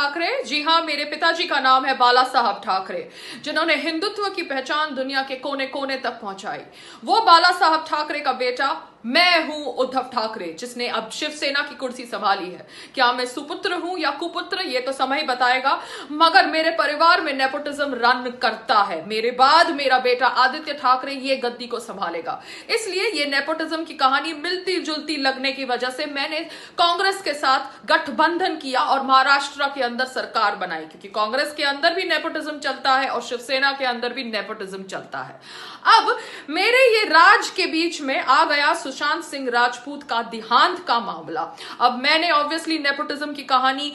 ठाकरे, जी हां, मेरे पिताजी का नाम है बाला साहब ठाकरे, जिन्होंने हिंदुत्व की पहचान दुनिया के कोने कोने तक पहुंचाई। वो बाला साहब ठाकरे का बेटा मैं हूं, उद्धव ठाकरे, जिसने अब शिवसेना की कुर्सी संभाली है। क्या मैं सुपुत्र हूं या कुपुत्र, ये तो समय ही बताएगा, मगर मेरे परिवार में नेपोटिज्म रन करता है। मेरे बाद मेरा बेटा आदित्य ठाकरे ये गद्दी को संभालेगा। इसलिए ये नेपोटिज्म की कहानी मिलती जुलती लगने की वजह से मैंने कांग्रेस के साथ गठबंधन किया और महाराष्ट्र के अंदर सरकार बनाई, क्योंकि कांग्रेस के अंदर भी नेपोटिज्म चलता है और शिवसेना के अंदर भी नेपोटिज्म चलता है। अब मेरे ये राज के बीच में आ गया सुशांत सिंह राजपूत का देहांत का मामला। अब मैंने ऑब्वियसली नेपोटिज्म की कहानी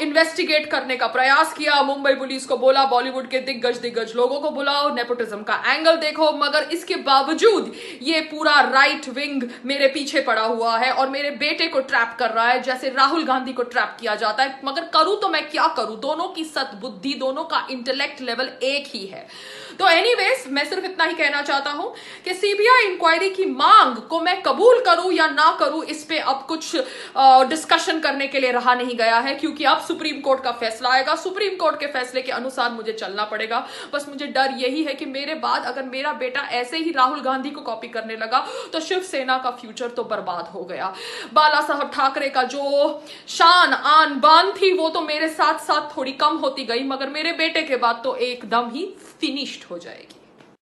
इन्वेस्टिगेट करने का प्रयास किया। मुंबई पुलिस को बोला बॉलीवुड के दिग्गज लोगों को बुलाओ, नेपोटिज्म का एंगल देखो, मगर इसके बावजूद ये पूरा राइट विंग मेरे पीछे पड़ा हुआ है और मेरे बेटे को ट्रैप कर रहा है, जैसे राहुल गांधी को ट्रैप किया जाता है। मगर करूं तो मैं क्या करूं, दोनों की सद्बुद्धि, दोनों का इंटेलेक्ट लेवल एक ही है। तो एनीवेज, मैं सिर्फ इतना ही कहना चाहता हूं कि सीबीआई इंक्वायरी की मांग को मैं कबूल करूं या ना करूं, इस पे अब कुछ डिस्कशन करने के लिए रहा नहीं गया है, क्योंकि अब सुप्रीम कोर्ट का फैसला आएगा। सुप्रीम कोर्ट के फैसले के अनुसार मुझे चलना पड़ेगा। बस मुझे डर यही है कि मेरे बाद अगर मेरा बेटा ऐसे ही राहुल गांधी को कॉपी करने लगा तो शिवसेना का फ्यूचर तो बर्बाद हो गया। बाला साहब ठाकरे का जो शान आन बान थी वो तो मेरे साथ साथ थोड़ी कम होती गई, मगर मेरे बेटे के बाद तो एकदम ही फिनिश्ड हो जाएगी।